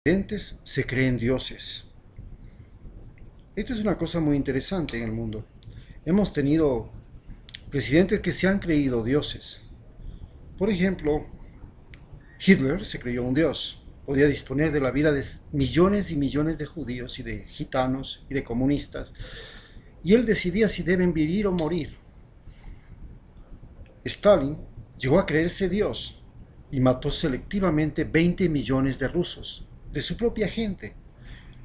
Presidentes se creen dioses. Esta es una cosa muy interesante en el mundo. Hemos tenido presidentes que se han creído dioses. Por ejemplo, Hitler se creyó un dios. Podía disponer de la vida de millones y millones de judíos y de gitanos y de comunistas. Y él decidía si deben vivir o morir. Stalin llegó a creerse dios y mató selectivamente 20 millones de rusos, de su propia gente,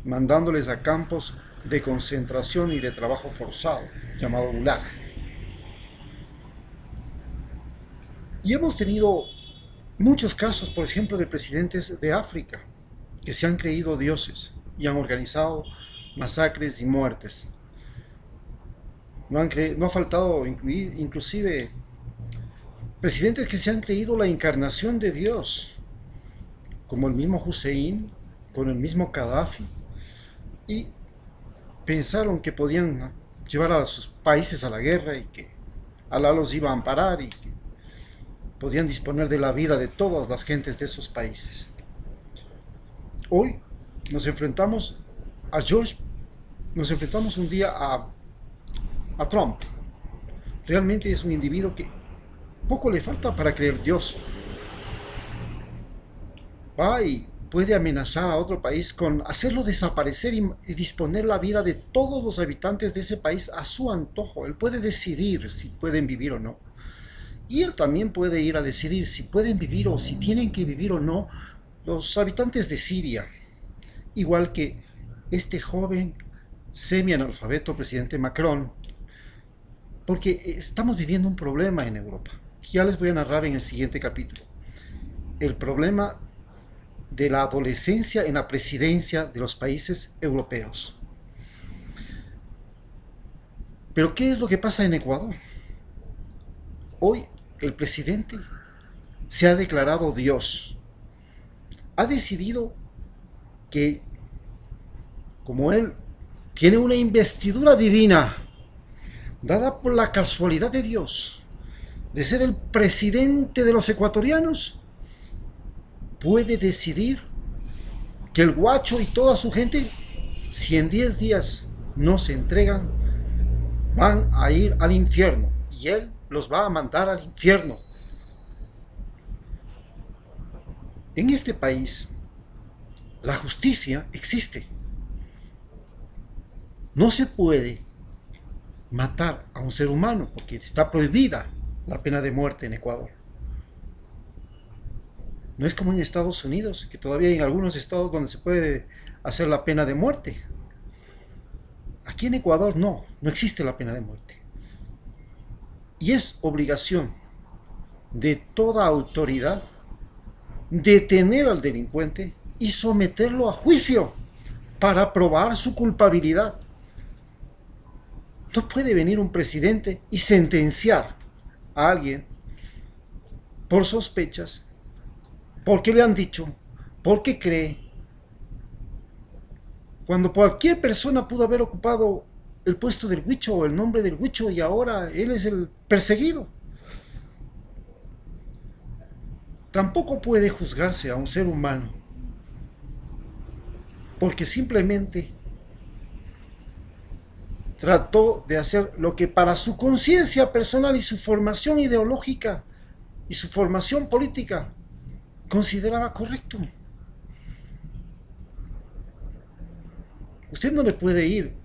mandándoles a campos de concentración y de trabajo forzado, llamado Gulag. Y hemos tenido muchos casos, por ejemplo, de presidentes de África que se han creído dioses y han organizado masacres y muertes. No ha faltado inclusive presidentes que se han creído la encarnación de Dios, como el mismo Hussein, con el mismo Gaddafi, y pensaron que podían llevar a sus países a la guerra y que Alá los iba a amparar y que podían disponer de la vida de todas las gentes de esos países. Hoy nos enfrentamos nos enfrentamos un día a Trump. Realmente es un individuo que poco le falta para creer Dios. Va y puede amenazar a otro país con hacerlo desaparecer y disponer la vida de todos los habitantes de ese país a su antojo. Él puede decidir si pueden vivir o no. Y él también puede ir a decidir si pueden vivir o si tienen que vivir o no los habitantes de Siria. Igual que este joven semi-analfabeto presidente Macron. Porque estamos viviendo un problema en Europa. Ya les voy a narrar en el siguiente capítulo. El problema de la adolescencia en la presidencia de los países europeos. Pero ¿qué es lo que pasa en Ecuador? Hoy el presidente se ha declarado Dios. Ha decidido que, como él tiene una investidura divina, dada por la casualidad de Dios, de ser el presidente de los ecuatorianos, puede decidir que el Guacho y toda su gente, si en 10 días no se entregan, van a ir al infierno y él los va a mandar al infierno. En este país, la justicia existe. No se puede matar a un ser humano porque está prohibida la pena de muerte en Ecuador. No es como en Estados Unidos, que todavía hay algunos estados donde se puede hacer la pena de muerte. Aquí en Ecuador no existe la pena de muerte. Y es obligación de toda autoridad detener al delincuente y someterlo a juicio para probar su culpabilidad. No puede venir un presidente y sentenciar a alguien por sospechas, porque le han dicho, porque cree, cuando cualquier persona pudo haber ocupado el puesto del Huicho o el nombre del Huicho y ahora él es el perseguido. Tampoco puede juzgarse a un ser humano porque simplemente trató de hacer lo que para su conciencia personal y su formación ideológica y su formación política consideraba correcto. Usted no le puede ir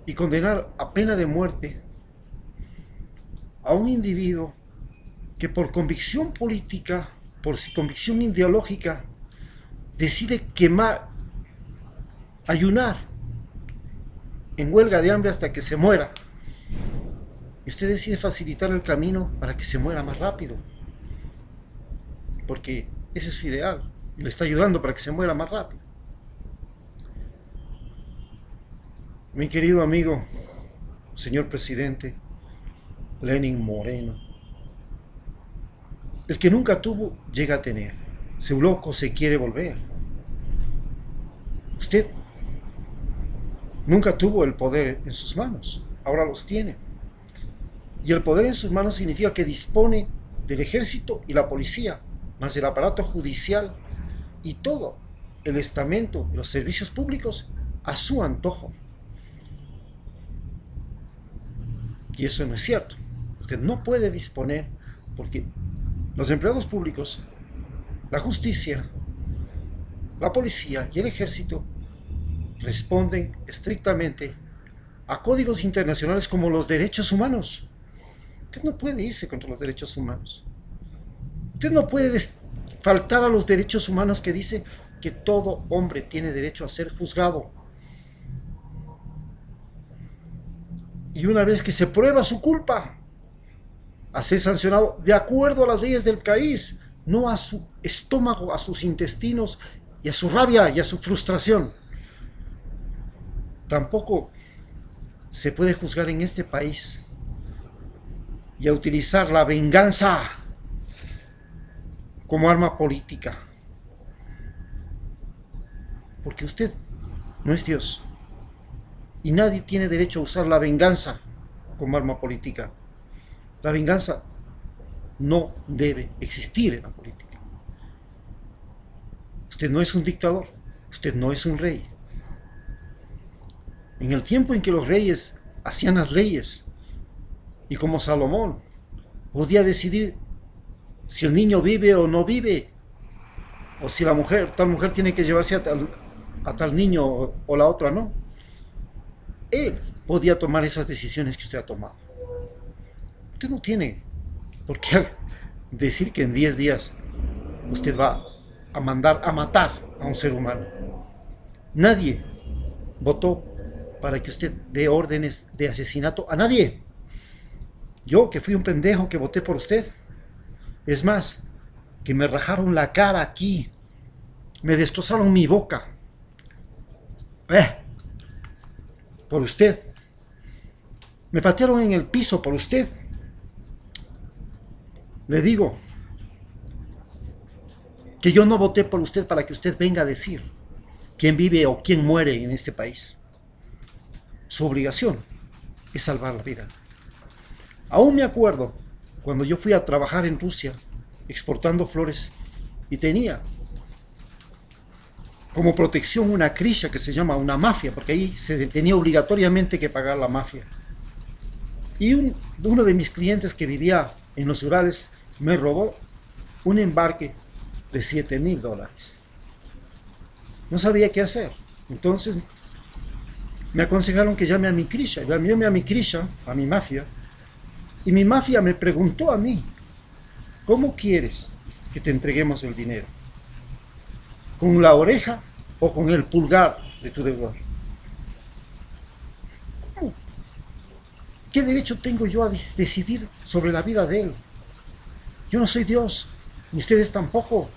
y condenar a pena de muerte a un individuo que por convicción política, por convicción ideológica, decide quemar, ayunar en huelga de hambre hasta que se muera. Y usted decide facilitar el camino para que se muera más rápido, porque ese es su ideal y le está ayudando para que se muera más rápido. Mi querido amigo, señor presidente Lenin Moreno, el que nunca tuvo, llega a tener. Su loco se quiere volver. Usted nunca tuvo el poder en sus manos, ahora los tiene. Y el poder en sus manos significa que dispone del ejército y la policía, más el aparato judicial y todo. el estamento, los servicios públicos a su antojo. Y eso no es cierto. Usted no puede disponer, porque los empleados públicos, la justicia, la policía y el ejército responden estrictamente a códigos internacionales como los derechos humanos. Usted no puede irse contra los derechos humanos. Usted no puede faltar a los derechos humanos que dice que todo hombre tiene derecho a ser juzgado. Y una vez que se prueba su culpa, a ser sancionado de acuerdo a las leyes del país, no a su estómago, a sus intestinos y a su rabia y a su frustración. Tampoco se puede juzgar en este país y a utilizar la venganza como arma política. Porque usted no es Dios. Y nadie tiene derecho a usar la venganza como arma política. La venganza no debe existir en la política. Usted no es un dictador. Usted no es un rey. En el tiempo en que los reyes hacían las leyes, y como Salomón podía decidir si el niño vive o no vive, o si tal mujer tiene que llevarse a tal niño o la otra no, él podía tomar esas decisiones que usted ha tomado. Usted no tiene por qué decir que en 10 días usted va a mandar a matar a un ser humano. Nadie votó para que usted dé órdenes de asesinato a nadie. Yo, que fui un pendejo que voté por usted. Es más, que me rajaron la cara aquí, me destrozaron mi boca. Por usted. Me patearon en el piso por usted. Le digo que yo no voté por usted para que usted venga a decir quién vive o quién muere en este país. Su obligación es salvar la vida. Aún me acuerdo cuando yo fui a trabajar en Rusia exportando flores y tenía como protección una krishna que se llama una mafia, porque ahí se tenía obligatoriamente que pagar la mafia. Y uno de mis clientes que vivía en los Urales me robó un embarque de $7,000. No sabía qué hacer. Entonces me aconsejaron que llame a mi krishna. Llamé a mi krishna, a mi mafia, y mi mafia me preguntó a mí: ¿cómo quieres que te entreguemos el dinero? ¿Con la oreja o con el pulgar de tu deudor? ¿Cómo? ¿Qué derecho tengo yo a decidir sobre la vida de él? Yo no soy Dios, ni ustedes tampoco.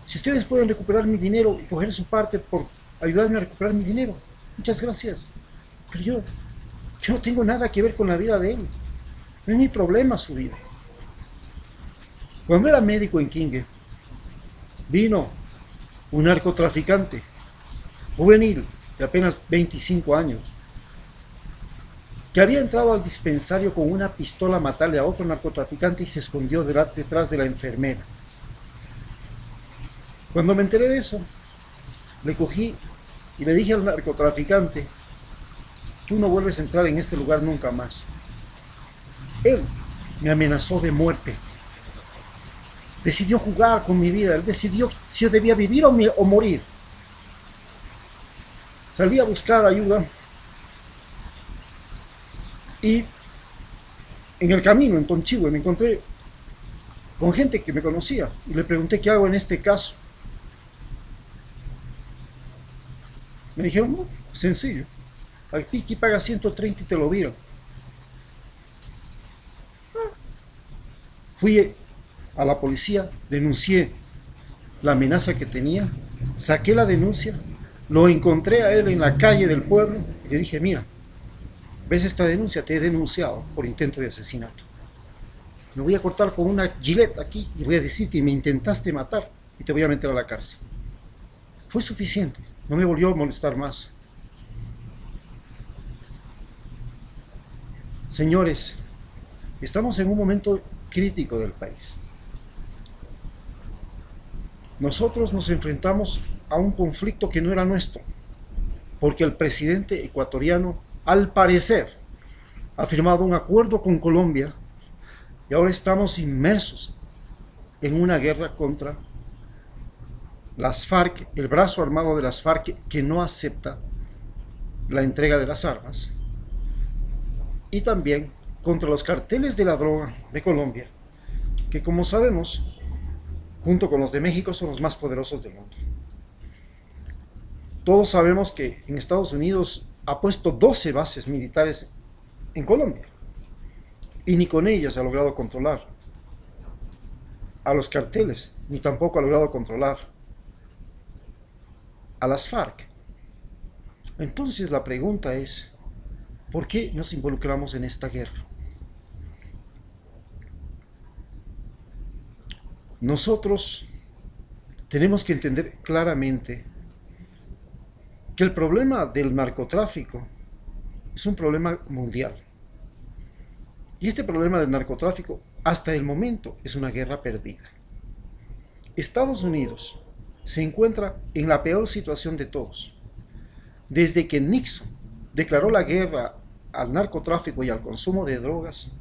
Si ustedes pueden recuperar mi dinero y coger su parte por ayudarme a recuperar mi dinero, muchas gracias. Pero yo no tengo nada que ver con la vida de él. No es mi problema su vida. Cuando era médico en Quingue, vino un narcotraficante juvenil de apenas 25 años que había entrado al dispensario con una pistola a matarle a otro narcotraficante y se escondió detrás de la enfermera. Cuando me enteré de eso, le cogí y le dije al narcotraficante: tú no vuelves a entrar en este lugar nunca más. Él me amenazó de muerte. Decidió jugar con mi vida. Él decidió si yo debía vivir o morir. Salí a buscar ayuda y en el camino, en Tonchihue, me encontré con gente que me conocía y le pregunté qué hago en este caso. Me dijeron: no, sencillo, aquí paga 130 y te lo viran. Fui a la policía, denuncié la amenaza que tenía, saqué la denuncia, lo encontré a él en la calle del pueblo y le dije: mira, ¿ves esta denuncia? Te he denunciado por intento de asesinato. Me voy a cortar con una gilet aquí y voy a decir que me intentaste matar y te voy a meter a la cárcel. Fue suficiente, no me volvió a molestar más. Señores, estamos en un momento crítico del país. Nosotros nos enfrentamos a un conflicto que no era nuestro, porque el presidente ecuatoriano, al parecer, ha firmado un acuerdo con Colombia y ahora estamos inmersos en una guerra contra las FARC, el brazo armado de las FARC que no acepta la entrega de las armas, y también contra los carteles de la droga de Colombia, que como sabemos, junto con los de México, son los más poderosos del mundo. Todos sabemos que en Estados Unidos ha puesto 12 bases militares en Colombia, y ni con ellas ha logrado controlar a los carteles, ni tampoco ha logrado controlar a las FARC. Entonces la pregunta es, ¿por qué nos involucramos en esta guerra? Nosotros tenemos que entender claramente que el problema del narcotráfico es un problema mundial. Y este problema del narcotráfico, hasta el momento, es una guerra perdida. Estados Unidos se encuentra en la peor situación de todos. Desde que Nixon declaró la guerra al narcotráfico y al consumo de drogas,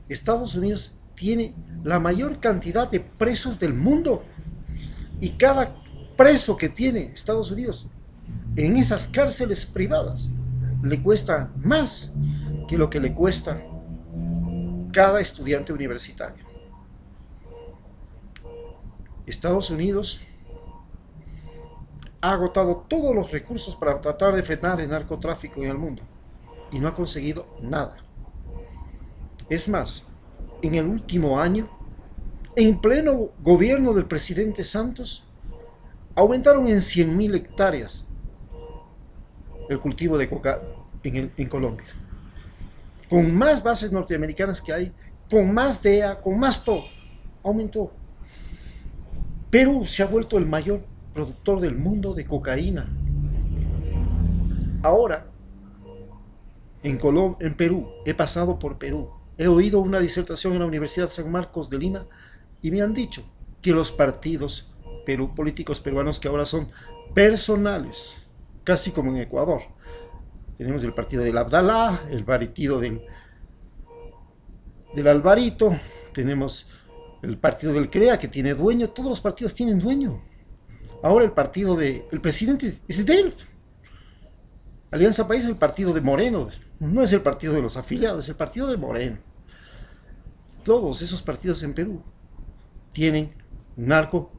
Estados Unidos tiene la mayor cantidad de presos del mundo. Y cada preso que tiene Estados Unidos en esas cárceles privadas le cuesta más que lo que le cuesta cada estudiante universitario. Estados Unidos ha agotado todos los recursos para tratar de frenar el narcotráfico en el mundo y no ha conseguido nada. Es más, en el último año, en pleno gobierno del presidente Santos, aumentaron en 100.000 hectáreas el cultivo de coca en Colombia. Con más bases norteamericanas que hay, con más DEA, con más todo, aumentó. Perú se ha vuelto el mayor productor del mundo de cocaína. Ahora, en Perú, he pasado por Perú, he oído una disertación en la Universidad San Marcos de Lima y me han dicho que los partidos políticos peruanos, que ahora son personales, casi como en Ecuador, tenemos el partido del Abdalá, el partido del Alvarito, tenemos el partido del CREA que tiene dueño, todos los partidos tienen dueño. Ahora el partido del presidente es de él. Alianza País es el partido de Moreno, no es el partido de los afiliados, es el partido de Moreno. Todos esos partidos en Perú tienen narco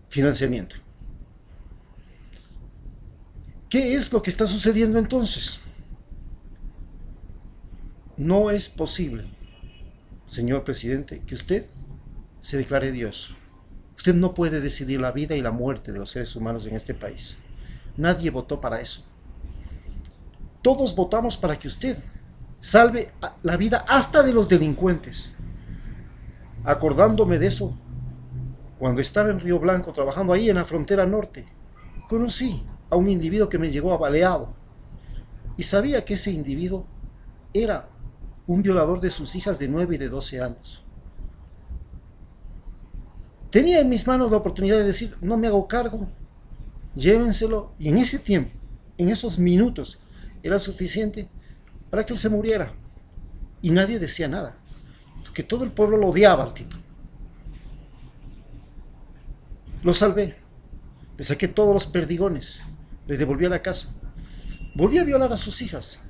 financiamiento. ¿Qué es lo que está sucediendo entonces? No es posible, señor presidente, que usted se declare Dios. Usted no puede decidir la vida y la muerte de los seres humanos en este país. Nadie votó para eso. Todos votamos para que usted salve la vida hasta de los delincuentes. Acordándome de eso, cuando estaba en Río Blanco trabajando ahí en la frontera norte, conocí a un individuo que me llegó abaleado y sabía que ese individuo era un violador de sus hijas de 9 y de 12 años. Tenía en mis manos la oportunidad de decir, no me hago cargo, llévenselo, y en ese tiempo, en esos minutos, era suficiente para que él se muriera. Y nadie decía nada, porque todo el pueblo lo odiaba al tipo. Lo salvé, le saqué todos los perdigones, le devolví a la casa, volví a violar a sus hijas.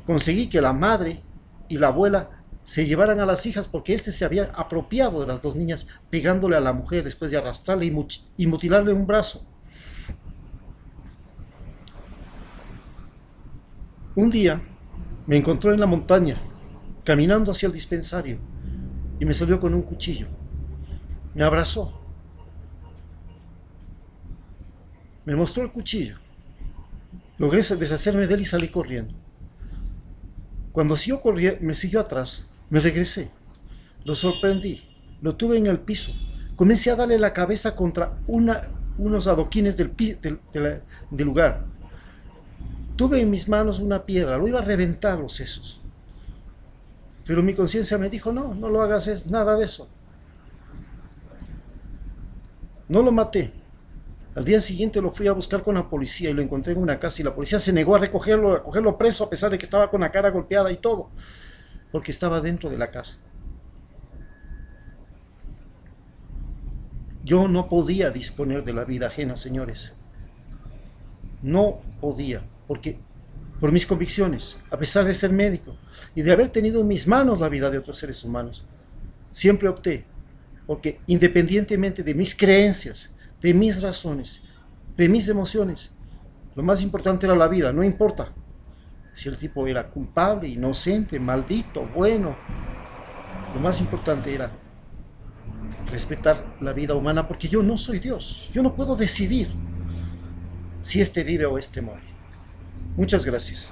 Conseguí que la madre y la abuela se llevaran a las hijas porque este se había apropiado de las dos niñas, pegándole a la mujer después de arrastrarle y mutilarle un brazo. Un día me encontró en la montaña, caminando hacia el dispensario, y me salió con un cuchillo. Me abrazó. Me mostró el cuchillo. Logré deshacerme de él y salí corriendo. Cuando me siguió atrás, me regresé. Lo sorprendí. Lo tuve en el piso. Comencé a darle la cabeza contra unos adoquines del lugar. Tuve en mis manos una piedra. Lo iba a reventar los sesos. Pero mi conciencia me dijo, no lo hagas nada de eso. No lo maté. Al día siguiente lo fui a buscar con la policía y lo encontré en una casa y la policía se negó a recogerlo, a cogerlo preso a pesar de que estaba con la cara golpeada y todo, porque estaba dentro de la casa. Yo no podía disponer de la vida ajena, señores. No podía, porque por mis convicciones, a pesar de ser médico y de haber tenido en mis manos la vida de otros seres humanos, siempre opté, porque independientemente de mis creencias, de mis razones, de mis emociones, lo más importante era la vida, no importa si el tipo era culpable, inocente, maldito, bueno, lo más importante era respetar la vida humana, porque yo no soy Dios, yo no puedo decidir si este vive o este muere. Muchas gracias.